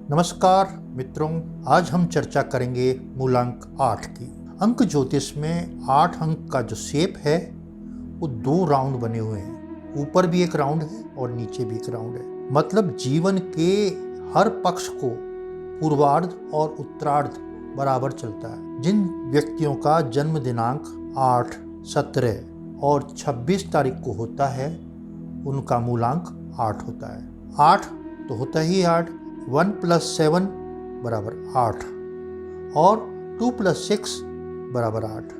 नमस्कार मित्रों, आज हम चर्चा करेंगे मूलांक 8 की। अंक ज्योतिष में 8 अंक का जो शेप है वो 2 राउंड बने हुए हैं। ऊपर भी एक राउंड है और नीचे भी एक राउंड है। मतलब जीवन के हर पक्ष को पूर्वार्ध और उत्तरार्ध बराबर चलता है। जिन व्यक्तियों का जन्म दिनांक 8, 17 और 26 तारीख को होता है उनका मूलांक 8 होता है। 8 तो होता ही 8, 1 + 7 = 8 और 2 + 6 = 8।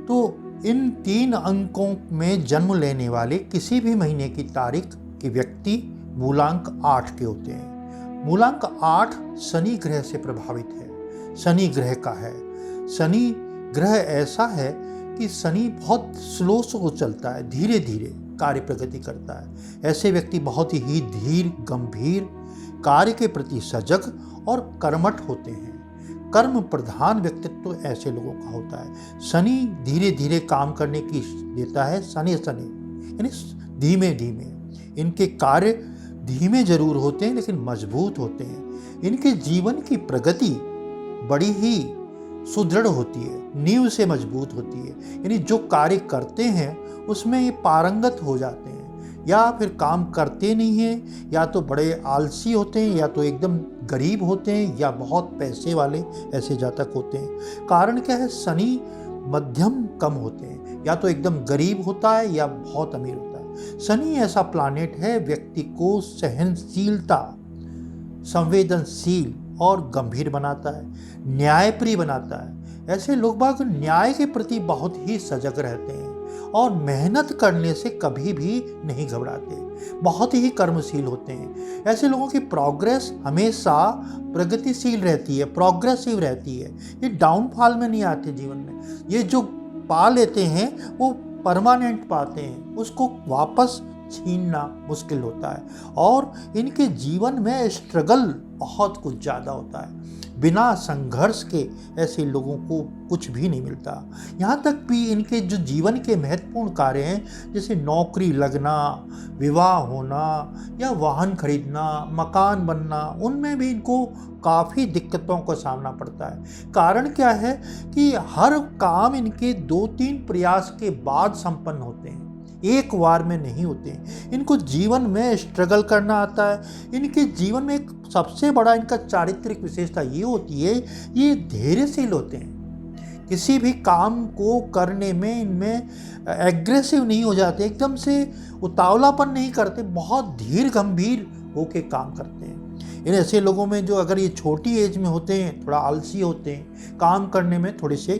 तो इन 3 अंकों में जन्म लेने वाले किसी भी महीने की तारीख के व्यक्ति मूलांक 8 के होते हैं। मूलांक 8 शनि ग्रह से प्रभावित है, शनि ग्रह का है। शनि ग्रह ऐसा है कि शनि बहुत स्लो चलता है, धीरे धीरे कार्य प्रगति करता है। ऐसे व्यक्ति बहुत ही धीर, गंभीर, कार्य के प्रति सजग और कर्मठ होते हैं। कर्म प्रधान व्यक्तित्व ऐसे लोगों का होता है। शनि धीरे धीरे काम करने की देता है, शनि यानी धीमे धीमे। इनके कार्य धीमे जरूर होते हैं लेकिन मजबूत होते हैं। इनके जीवन की प्रगति बड़ी ही सुदृढ़ होती है, नींव से मजबूत होती है। यानी जो कार्य करते हैं उसमें ये पारंगत हो जाते हैं, या फिर काम करते नहीं हैं, या तो बड़े आलसी होते हैं, या तो एकदम गरीब होते हैं, या बहुत पैसे वाले ऐसे जातक होते हैं। कारण क्या है? शनि मध्यम कम होते हैं, या तो एकदम गरीब होता है या बहुत अमीर होता है। शनि ऐसा प्लानेट है व्यक्ति को सहनशीलता, संवेदनशील और गंभीर बनाता है, न्यायप्रिय बनाता है। ऐसे लोग बाग न्याय के प्रति बहुत ही सजग रहते हैं और मेहनत करने से कभी भी नहीं घबराते, बहुत ही कर्मशील होते हैं। ऐसे लोगों की प्रोग्रेस हमेशा प्रगतिशील रहती है, प्रोग्रेसिव रहती है। ये डाउनफॉल में नहीं आते जीवन में। ये जो पा लेते हैं वो परमानेंट पाते हैं, उसको वापस छीनना मुश्किल होता है। और इनके जीवन में स्ट्रगल बहुत कुछ ज़्यादा होता है। बिना संघर्ष के ऐसे लोगों को कुछ भी नहीं मिलता। यहाँ तक भी इनके जो जीवन के महत्वपूर्ण कार्य हैं, जैसे नौकरी लगना, विवाह होना, या वाहन खरीदना, मकान बनना, उनमें भी इनको काफ़ी दिक्कतों का सामना पड़ता है। कारण क्या है कि हर काम इनके 2-3 प्रयास के बाद संपन्न होते हैं, एक बार में नहीं होते हैं। इनको जीवन में स्ट्रगल करना आता है। इनके जीवन में एक सबसे बड़ा इनका चारित्रिक विशेषता ये होती है, ये धैर्यशील होते हैं। किसी भी काम को करने में इनमें एग्रेसिव नहीं हो जाते, एकदम से उतावलापन नहीं करते, बहुत धीर गंभीर होके काम करते हैं। इन ऐसे लोगों में जो अगर ये छोटी एज में होते हैं, थोड़ा आलसी होते हैं, काम करने में थोड़े से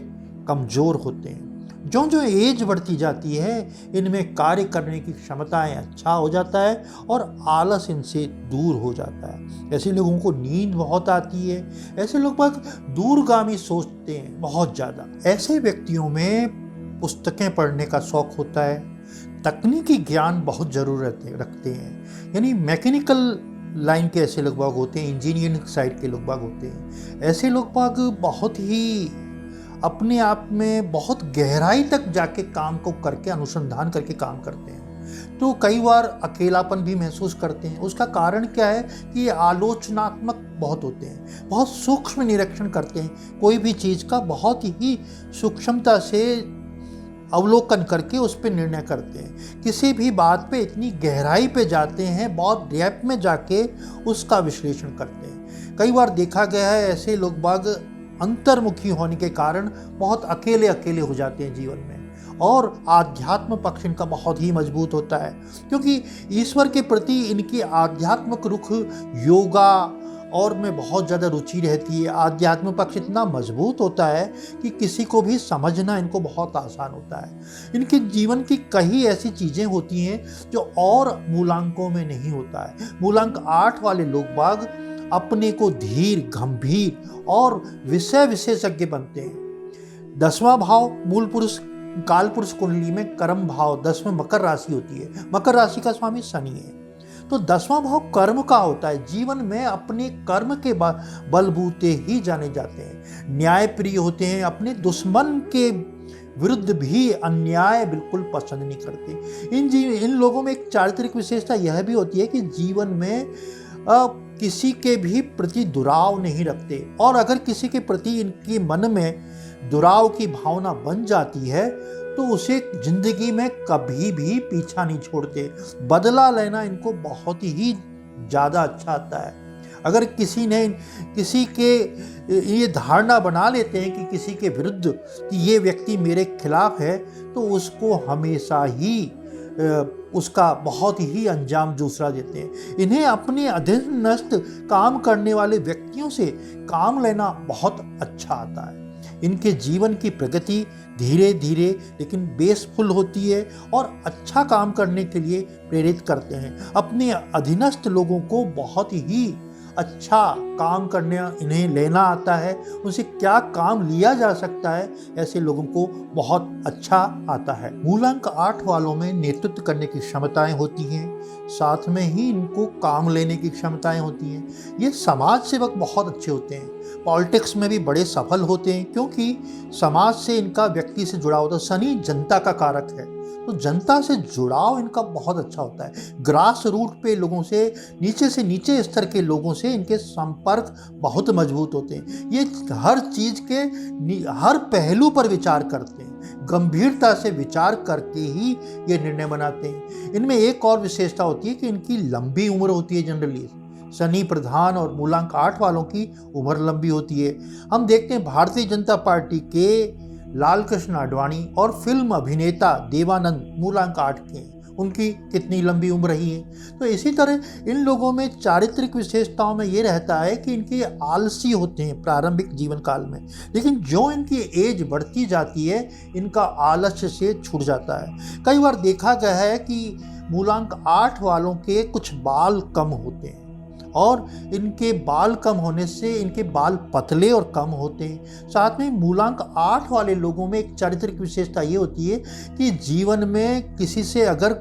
कमज़ोर होते हैं। जो जो एज बढ़ती जाती है इनमें कार्य करने की क्षमताएं अच्छा हो जाता है और आलस इनसे दूर हो जाता है। ऐसे लोगों को नींद बहुत आती है। ऐसे लोग बहुत दूरगामी सोचते हैं बहुत ज़्यादा। ऐसे व्यक्तियों में पुस्तकें पढ़ने का शौक़ होता है, तकनीकी ज्ञान बहुत ज़रूरत रखते हैं। यानी मैकेनिकल लाइन के ऐसे लोग बाग होते हैं, इंजीनियरिंग साइड के लोग बाग होते हैं। ऐसे लोग बाग बहुत ही अपने आप में बहुत गहराई तक जाके काम को करके, अनुसंधान करके काम करते हैं। तो कई बार अकेलापन भी महसूस करते हैं। उसका कारण क्या है कि ये आलोचनात्मक बहुत होते हैं, बहुत सूक्ष्म निरीक्षण करते हैं। कोई भी चीज़ का बहुत ही सूक्ष्मता से अवलोकन करके उस पर निर्णय करते हैं। किसी भी बात पे इतनी गहराई पे जाते हैं, बहुत डेप्थ में जाके उसका विश्लेषण करते हैं। कई बार देखा गया है ऐसे लोग बाग अंतर्मुखी होने के कारण बहुत अकेले अकेले हो जाते हैं जीवन में। और आध्यात्म पक्ष इनका बहुत ही मजबूत होता है, क्योंकि ईश्वर के प्रति इनकी आध्यात्मिक रुख, योगा और में बहुत ज़्यादा रुचि रहती है। आध्यात्म पक्ष इतना मजबूत होता है कि किसी को भी समझना इनको बहुत आसान होता है। इनके जीवन की कई ऐसी चीज़ें होती हैं जो और मूलांकों में नहीं होता है। मूलांक 8 वाले लोग बाग अपने को धीर, गंभीर और विषय विशेषज्ञ बनते हैं। 10वां भाव मूल पुरुष काल पुरुष कुंडली में कर्म भाव 10 में मकर राशि होती है। मकर राशि का स्वामी शनि है। तो 10वां भाव कर्म का होता है। जीवन में अपने कर्म के बलबूते ही जाने जाते हैं। न्यायप्रिय होते हैं, अपने दुश्मन के विरुद्ध भी अन्याय बिल्कुल पसंद नहीं करते। इन लोगों में एक चारित्रिक विशेषता यह भी होती है कि जीवन में किसी के भी प्रति दुराव नहीं रखते, और अगर किसी के प्रति इनके मन में दुराव की भावना बन जाती है तो उसे जिंदगी में कभी भी पीछा नहीं छोड़ते। बदला लेना इनको बहुत ही ज़्यादा अच्छा आता है। अगर किसी के ये धारणा बना लेते हैं कि किसी के विरुद्ध कि ये व्यक्ति मेरे खिलाफ है, तो उसको हमेशा ही उसका बहुत ही अंजाम दूसरा देते हैं। इन्हें अपने अधीनस्थ काम करने वाले व्यक्तियों से काम लेना बहुत अच्छा आता है। इनके जीवन की प्रगति धीरे धीरे लेकिन बेसफुल होती है और अच्छा काम करने के लिए प्रेरित करते हैं। अपने अधीनस्थ लोगों को बहुत ही अच्छा काम करने इन्हें लेना आता है। उनसे क्या काम लिया जा सकता है, ऐसे लोगों को बहुत अच्छा आता है। मूलांक 8 वालों में नेतृत्व करने की क्षमताएं होती हैं, साथ में ही इनको काम लेने की क्षमताएं होती हैं। ये समाज सेवक बहुत अच्छे होते हैं, पॉलिटिक्स में भी बड़े सफल होते हैं, क्योंकि समाज से इनका व्यक्ति से जुड़ा होता है। शनि जनता का कारक है, तो जनता से जुड़ाव इनका बहुत अच्छा होता है। ग्रास रूट पे लोगों से नीचे स्तर के लोगों से इनके संपर्क बहुत मजबूत होते हैं। ये हर चीज़ के हर पहलू पर विचार करते हैं, गंभीरता से विचार करके ही ये निर्णय बनाते हैं। इनमें एक और विशेषता होती है कि इनकी लंबी उम्र होती है। जनरली शनि प्रधान और मूलांक 8 वालों की उम्र लंबी होती है। हम देखते हैं भारतीय जनता पार्टी के लाल कृष्ण आडवाणी और फिल्म अभिनेता देवानंद मूलांक 8 के, उनकी कितनी लंबी उम्र रही है। तो इसी तरह इन लोगों में चारित्रिक विशेषताओं में ये रहता है कि इनके आलसी होते हैं प्रारंभिक जीवन काल में, लेकिन जो इनकी एज बढ़ती जाती है इनका आलस्य से छूट जाता है। कई बार देखा गया है कि मूलांक 8 वालों के कुछ बाल कम होते हैं, और इनके बाल कम होने से इनके बाल पतले और कम होते हैं। साथ में मूलांक 8 वाले लोगों में एक चारित्रिक विशेषता ये होती है कि जीवन में किसी से अगर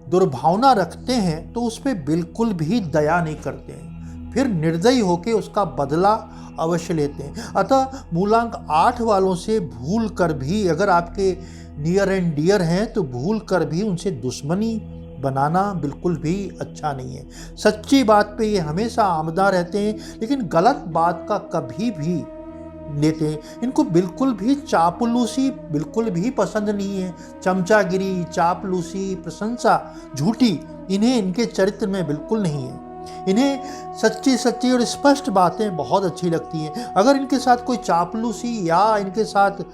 दुर्भावना रखते हैं तो उस पर बिल्कुल भी दया नहीं करते हैं, फिर निर्दयी होकर उसका बदला अवश्य लेते हैं। अतः मूलांक 8 वालों से भूल कर भी, अगर आपके नियर एंड डियर हैं, तो भूल कर भी उनसे दुश्मनी बनाना बिल्कुल भी अच्छा नहीं है। सच्ची बात पे ये हमेशा आमदा रहते हैं, लेकिन गलत बात का कभी भी लेते हैं। इनको बिल्कुल भी चापलूसी बिल्कुल भी पसंद नहीं है। चमचागिरी, चापलूसी, प्रशंसा, झूठी, इन्हें इनके चरित्र में बिल्कुल नहीं है। इन्हें सच्ची और स्पष्ट बातें बहुत अच्छी लगती हैं। अगर इनके साथ कोई चापलूसी या इनके साथ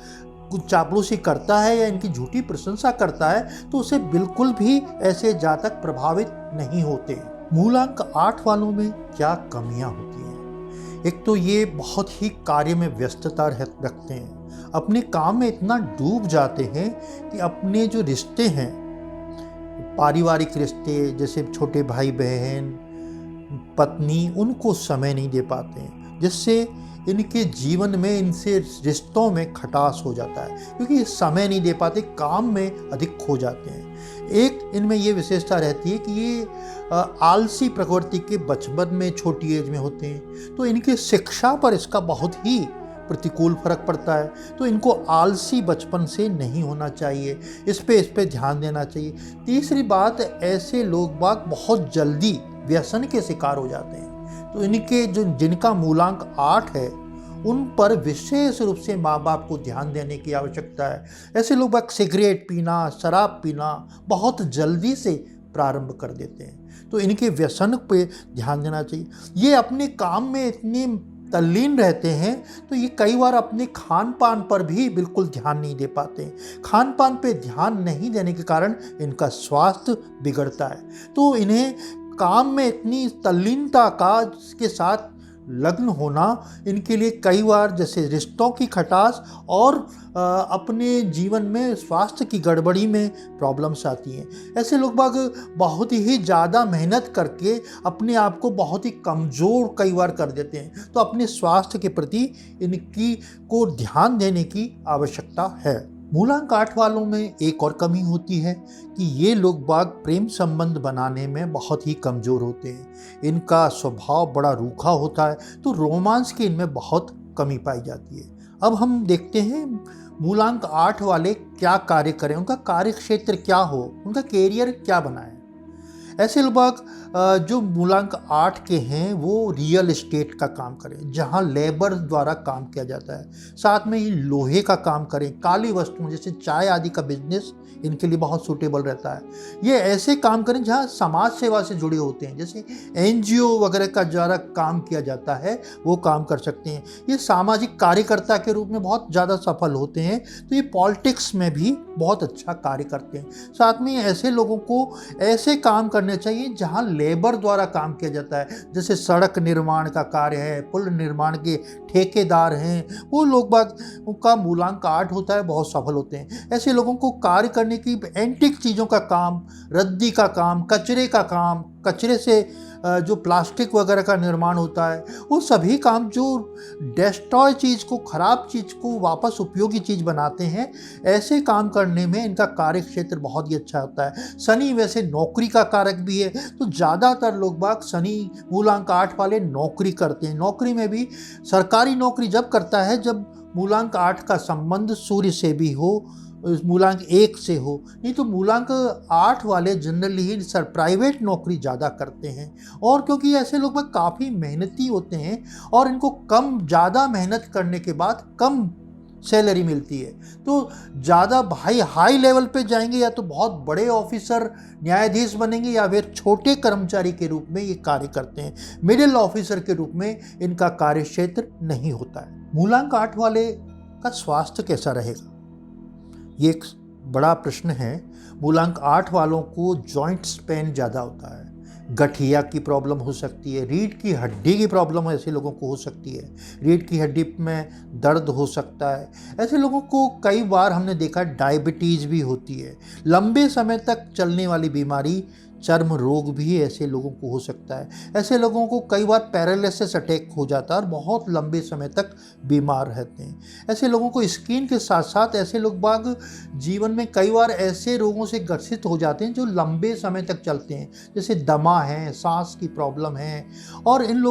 कुछ चापलूसी करता है या इनकी झूठी प्रशंसा करता है, तो उसे बिल्कुल भी ऐसे जातक प्रभावित नहीं होते। मूलांक 8 वालों में क्या कमियां होती हैं? एक तो ये बहुत ही कार्य में व्यस्तता रखते हैं, अपने काम में इतना डूब जाते हैं कि अपने जो रिश्ते हैं, पारिवारिक रिश्ते जैसे छोटे भाई बहन, पत्नी, उनको समय नहीं दे पाते हैं, जिससे इनके जीवन में इनसे रिश्तों में खटास हो जाता है, क्योंकि समय नहीं दे पाते, काम में अधिक खो जाते हैं। एक इनमें ये विशेषता रहती है कि ये आलसी प्रकृति के बचपन में, छोटी एज में होते हैं, तो इनकी शिक्षा पर इसका बहुत ही प्रतिकूल फर्क पड़ता है। तो इनको आलसी बचपन से नहीं होना चाहिए, इस पे ध्यान देना चाहिए। तीसरी बात, ऐसे लोग बाग बहुत जल्दी व्यसन के शिकार हो जाते हैं, तो इनके जिनका मूलांक 8 है उन पर विशेष रूप से माँ बाप को ध्यान देने की आवश्यकता है। ऐसे लोग बाग सिगरेट पीना, शराब पीना बहुत जल्दी से प्रारंभ कर देते हैं, तो इनके व्यसन पे ध्यान देना चाहिए। ये अपने काम में इतने तल्लीन रहते हैं, तो ये कई बार अपने खान पान पर भी बिल्कुल ध्यान नहीं दे पाते। खान पान पे ध्यान नहीं देने के कारण इनका स्वास्थ्य बिगड़ता है। तो इन्हें काम में इतनी तल्लीनता के साथ लग्न होना इनके लिए कई बार जैसे रिश्तों की खटास और अपने जीवन में स्वास्थ्य की गड़बड़ी में प्रॉब्लम्स आती हैं। ऐसे लोग बाग बहुत ही ज़्यादा मेहनत करके अपने आप को बहुत ही कमज़ोर कई बार कर देते हैं, तो अपने स्वास्थ्य के प्रति इनकी को ध्यान देने की आवश्यकता है। मूलांक 8 वालों में एक और कमी होती है कि ये लोग बाग प्रेम संबंध बनाने में बहुत ही कमज़ोर होते हैं। इनका स्वभाव बड़ा रूखा होता है, तो रोमांस की इनमें बहुत कमी पाई जाती है। अब हम देखते हैं मूलांक 8 वाले क्या कार्य करें, उनका कार्य क्षेत्र क्या हो, उनका कैरियर क्या बनाए। ऐसे लोग जो मूलांक 8 के हैं वो रियल एस्टेट का काम करें, जहां लेबर द्वारा काम किया जाता है। साथ में ही लोहे का काम करें, काली वस्तुओं जैसे चाय आदि का बिजनेस इनके लिए बहुत सूटेबल रहता है। ये ऐसे काम करें जहां समाज सेवा से जुड़े होते हैं, जैसे एनजीओ वगैरह का द्वारा काम किया जाता है, वो काम कर सकते हैं। ये सामाजिक कार्यकर्ता के रूप में बहुत ज़्यादा सफल होते हैं, तो ये पॉलिटिक्स में भी बहुत अच्छा कार्य करते हैं। साथ में ऐसे लोगों को ऐसे काम करने चाहिए जहां लेबर द्वारा काम किया जाता है, जैसे सड़क निर्माण का कार्य है, पुल निर्माण के ठेकेदार हैं, वो लोग बाग उनका मूलांक 8 होता है, बहुत सफल होते हैं। ऐसे लोगों को कार्य करने की एंटीक चीज़ों का काम, रद्दी का काम, कचरे का काम, कचरे से जो प्लास्टिक वगैरह का निर्माण होता है, वो सभी काम जो डेस्ट्रॉय चीज़ को, ख़राब चीज़ को वापस उपयोगी चीज़ बनाते हैं, ऐसे काम करने में इनका कार्य क्षेत्र बहुत ही अच्छा होता है। शनि वैसे नौकरी का कारक भी है, तो ज़्यादातर लोग बाग शनि मूलांक 8 वाले नौकरी करते हैं। नौकरी में भी सरकारी नौकरी जब करता है जब मूलांक 8 का संबंध सूर्य से भी हो, मूलांक 1 से हो, नहीं तो मूलांक 8 वाले जनरली ही प्राइवेट नौकरी ज़्यादा करते हैं। और क्योंकि ऐसे लोग काफ़ी मेहनती होते हैं और इनको ज़्यादा मेहनत करने के बाद कम सैलरी मिलती है, तो ज़्यादा हाई लेवल पे जाएंगे, या तो बहुत बड़े ऑफिसर न्यायाधीश बनेंगे, या फिर छोटे कर्मचारी के रूप में ये कार्य करते हैं। मिडिल ऑफिसर के रूप में इनका कार्य क्षेत्र नहीं होता है। मूलांक 8 वाले का स्वास्थ्य कैसा रहेगा, ये एक बड़ा प्रश्न है। मूलांक 8 वालों को जॉइंट स्पेन ज़्यादा होता है, गठिया की प्रॉब्लम हो सकती है, रीढ़ की हड्डी की प्रॉब्लम ऐसे लोगों को हो सकती है, रीढ़ की हड्डी में दर्द हो सकता है। ऐसे लोगों को कई बार हमने देखा डायबिटीज़ भी होती है, लंबे समय तक चलने वाली बीमारी, चर्म रोग भी ऐसे लोगों को हो सकता है। ऐसे लोगों को कई बार पैरालिसिस अटैक हो जाता है और बहुत लंबे समय तक बीमार रहते हैं। ऐसे लोगों को स्किन के साथ साथ ऐसे लोग बाग जीवन में कई बार ऐसे रोगों से ग्रसित हो जाते हैं जो लंबे समय तक चलते हैं, जैसे दमा है, सांस की प्रॉब्लम है। और इन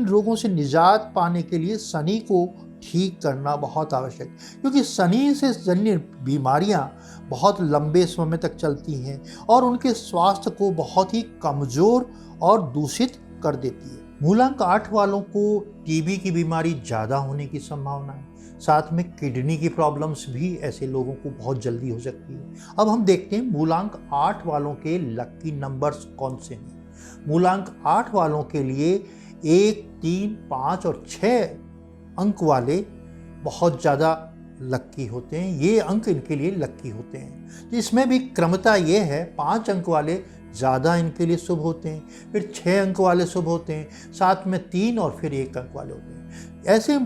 रोगों से निजात पाने के लिए शनि को ठीक करना बहुत आवश्यक, क्योंकि शनि से जन्य बीमारियां बहुत लंबे समय तक चलती हैं और उनके स्वास्थ्य को बहुत ही कमज़ोर और दूषित कर देती है। मूलांक 8 वालों को टीबी की बीमारी ज़्यादा होने की संभावना है। साथ में किडनी की प्रॉब्लम्स भी ऐसे लोगों को बहुत जल्दी हो सकती है। अब हम देखते हैं मूलांक 8 वालों के लकी नंबर्स कौन से हैं। मूलांक 8 वालों के लिए 1, 3, 5 और 6 अंक वाले बहुत ज़्यादा लक्की होते हैं। ये अंक इनके लिए लक्की होते हैं। इसमें भी क्रमता ये है, 5 अंक वाले ज़्यादा इनके लिए शुभ होते हैं, फिर 6 अंक वाले शुभ होते हैं, साथ में 3 और फिर 1 अंक वाले होते हैं। ऐसे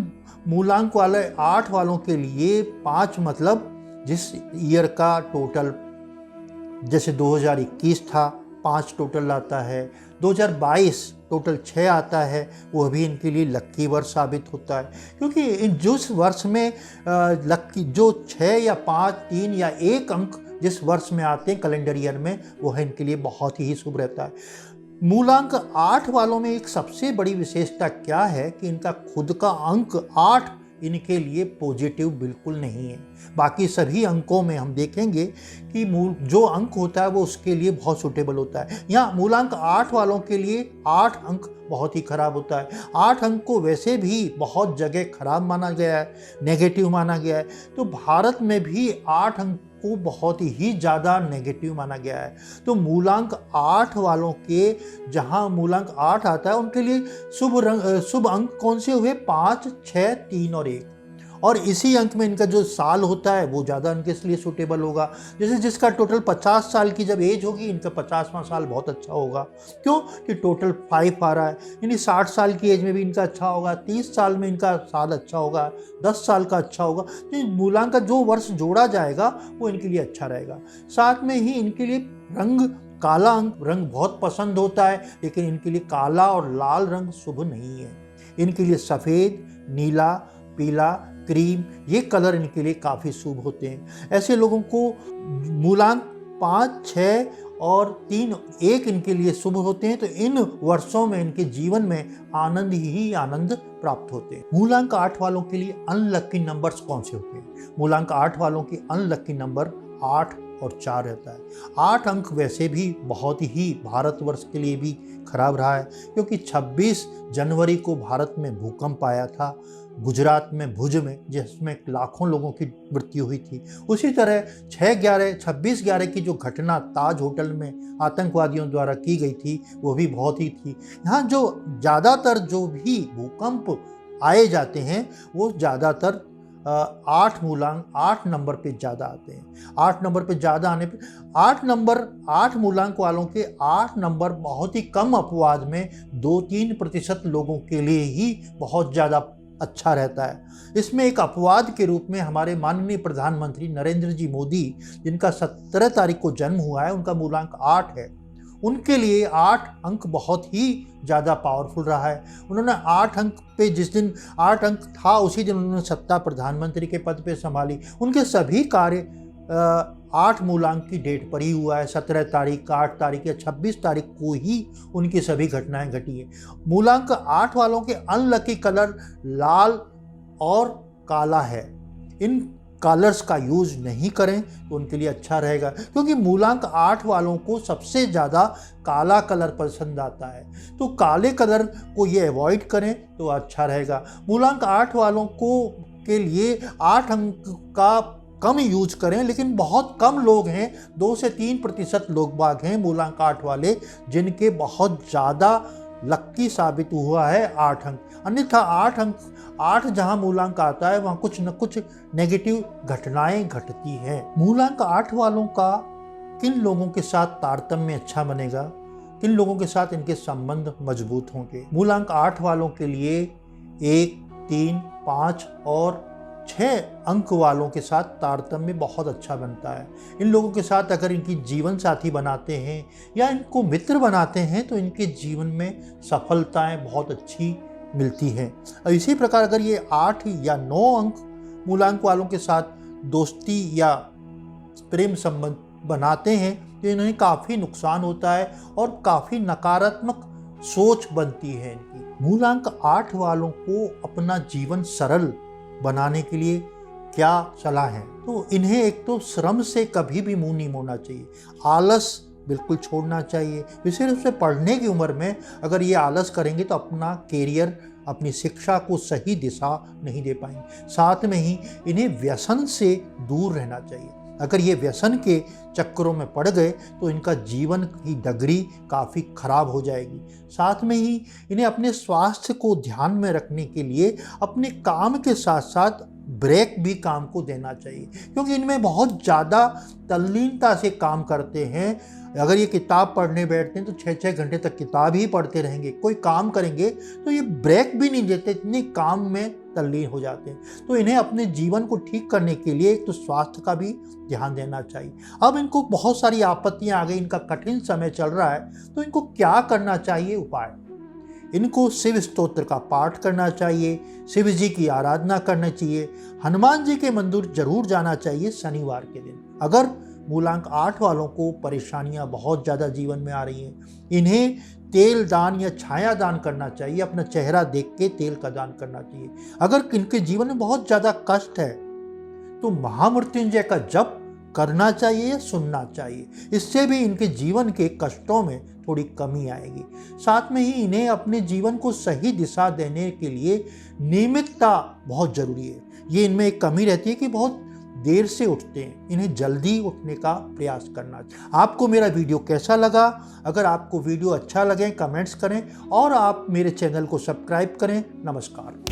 मूलांक वाले 8 वालों के लिए 5 मतलब जिस ईयर का टोटल, जैसे 2021 था 5 टोटल आता है, 2022 टोटल 6 आता है, वो भी इनके लिए लक्की वर्ष साबित होता है। क्योंकि इन जिस वर्ष में लक्की जो 6 या 5, 3 या 1 अंक जिस वर्ष में आते हैं कैलेंडर ईयर में, वो है इनके लिए बहुत ही शुभ रहता है। मूलांक 8 वालों में एक सबसे बड़ी विशेषता क्या है कि इनका खुद का अंक 8 इनके लिए पॉजिटिव बिल्कुल नहीं है। बाकी सभी अंकों में हम देखेंगे कि जो अंक होता है वो उसके लिए बहुत सूटेबल होता है। यहाँ मूलांक 8 वालों के लिए 8 अंक बहुत ही खराब होता है। 8 अंक को वैसे भी बहुत जगह खराब माना गया है, नेगेटिव माना गया है, तो भारत में भी 8 अंक को बहुत ही ज़्यादा नेगेटिव माना गया है। तो मूलांक 8 वालों के जहां मूलांक 8 आता है उनके लिए शुभ अंक कौन से हुए? 5, 6, 3 और 1। और इसी अंक में इनका जो साल होता है वो ज़्यादा इनके लिए सूटेबल होगा। जैसे जिसका टोटल 50 साल की जब एज होगी, इनका 50वां साल बहुत अच्छा होगा। क्यों? कि टोटल 5 आ रहा है, यानी 60 साल की एज में भी इनका अच्छा होगा, 30 साल में इनका साल अच्छा होगा, 10 साल का अच्छा होगा। तो मूलांक का जो वर्ष जोड़ा जाएगा वो इनके लिए अच्छा रहेगा। साथ में ही इनके लिए काला रंग बहुत पसंद होता है, लेकिन इनके लिए काला और लाल रंग शुभ नहीं है। इनके लिए सफ़ेद, नीला, पीला, क्रीम, ये कलर इनके लिए काफ़ी शुभ होते हैं। ऐसे लोगों को मूलांक 5, 6 और 3, 1 इनके लिए शुभ होते हैं। तो इन वर्षों में इनके जीवन में आनंद ही आनंद प्राप्त होते हैं। मूलांक 8 वालों के लिए अनलक्की नंबर्स कौन से होते हैं? मूलांक 8 वालों के अनलक्की नंबर 8 और 4 रहता है। 8 अंक वैसे भी बहुत ही भारतवर्ष के लिए भी खराब रहा है, क्योंकि 26 जनवरी को भारत में भूकंप आया था, गुजरात में भुज में, जिसमें लाखों लोगों की मृत्यु हुई थी। उसी तरह 26/11 की जो घटना ताज होटल में आतंकवादियों द्वारा की गई थी, वो भी बहुत ही थी। यहाँ जो ज़्यादातर जो भी भूकंप आए जाते हैं वो ज़्यादातर 8 नंबर पे ज़्यादा आते हैं। 8 नंबर पे ज़्यादा आने पे 8 मूलांक वालों के 8 नंबर बहुत ही कम अपवाद में 2-3% लोगों के लिए ही बहुत ज़्यादा अच्छा रहता है। इसमें एक अपवाद के रूप में हमारे माननीय प्रधानमंत्री नरेंद्र जी मोदी, जिनका 17 तारीख को जन्म हुआ है, उनका मूलांक 8 है। उनके लिए 8 अंक बहुत ही ज़्यादा पावरफुल रहा है। उन्होंने 8 अंक पे, जिस दिन 8 अंक था उसी दिन उन्होंने सत्ता प्रधानमंत्री के पद पे संभाली। उनके सभी कार्य 8 मूलांक की डेट पर ही हुआ है। 17 तारीख, 8 तारीख या 26 तारीख को ही उनकी सभी घटनाएं घटी है। मूलांक 8 वालों के अनलकी कलर लाल और काला है। इन कलर्स का यूज नहीं करें तो उनके लिए अच्छा रहेगा, क्योंकि मूलांक 8 वालों को सबसे ज़्यादा काला कलर पसंद आता है। तो काले कलर को ये अवॉइड करें तो अच्छा रहेगा। मूलांक 8 वालों को के लिए 8 अंक का कम यूज करें, लेकिन बहुत कम लोग हैं, 2 से 3% लोग बाग हैं मूलांक 8 वाले, जिनके बहुत ज़्यादा लक्की साबित हुआ है 8 अंक। अन्यथा 8 जहां मूलांक आता है वहां कुछ न कुछ नेगेटिव घटनाएं घटती हैं। मूलांक 8 वालों का किन लोगों के साथ तारतम्य अच्छा बनेगा, किन लोगों के साथ इनके संबंध मजबूत होंगे। मूलांक 8 वालों के लिए 1, 3, 5 और 6 अंक वालों के साथ तारतम्य बहुत अच्छा बनता है। इन लोगों के साथ अगर इनकी जीवन साथी बनाते हैं या इनको मित्र बनाते हैं तो इनके जीवन में सफलताएं बहुत अच्छी मिलती हैं। और इसी प्रकार अगर ये 8 या 9 अंक मूलांक वालों के साथ दोस्ती या प्रेम संबंध बनाते हैं तो इन्हें काफ़ी नुकसान होता है और काफ़ी नकारात्मक सोच बनती है इनकी। मूलांक 8 वालों को अपना जीवन सरल बनाने के लिए क्या सलाह है? तो इन्हें एक तो श्रम से कभी भी मुंह नहीं मोड़ना चाहिए, आलस बिल्कुल छोड़ना चाहिए। विशेष रूप से पढ़ने की उम्र में अगर ये आलस करेंगे तो अपना कैरियर, अपनी शिक्षा को सही दिशा नहीं दे पाएंगे। साथ में ही इन्हें व्यसन से दूर रहना चाहिए। अगर ये व्यसन के चक्करों में पड़ गए तो इनका जीवन की डगरी काफ़ी खराब हो जाएगी। साथ में ही इन्हें अपने स्वास्थ्य को ध्यान में रखने के लिए अपने काम के साथ साथ ब्रेक भी काम को देना चाहिए, क्योंकि इनमें बहुत ज़्यादा तल्लीनता से काम करते हैं। अगर ये किताब पढ़ने बैठते हैं तो 6-6 घंटे तक किताब ही पढ़ते रहेंगे। कोई काम करेंगे तो ये ब्रेक भी नहीं देते, इतने काम में तल्लीन हो जाते हैं। तो इन्हें अपने जीवन को ठीक करने के लिए एक तो स्वास्थ्य का भी ध्यान देना चाहिए। अब इनको बहुत सारी आपत्तियां आ गई, इनका कठिन समय चल रहा है, तो इनको क्या करना चाहिए? उपाय, इनको शिव स्तोत्र का पाठ करना चाहिए, शिव जी की आराधना करना चाहिए, हनुमान जी के मंदिर जरूर जाना चाहिए शनिवार के दिन। अगर मूलांक 8 वालों को परेशानियां बहुत ज़्यादा जीवन में आ रही हैं, इन्हें तेल दान या छाया दान करना चाहिए। अपना चेहरा देख के तेल का दान करना चाहिए। अगर इनके जीवन में बहुत ज़्यादा कष्ट है तो महामृत्युंजय का जप करना चाहिए या सुनना चाहिए। इससे भी इनके जीवन के कष्टों में थोड़ी कमी आएगी। साथ में ही इन्हें अपने जीवन को सही दिशा देने के लिए नियमितता बहुत ज़रूरी है। ये इनमें एक कमी रहती है कि बहुत देर से उठते हैं, इन्हें जल्दी उठने का प्रयास करना चाहिए। आपको मेरा वीडियो कैसा लगा? अगर आपको वीडियो अच्छा लगे कमेंट्स करें और आप मेरे चैनल को सब्सक्राइब करें। नमस्कार।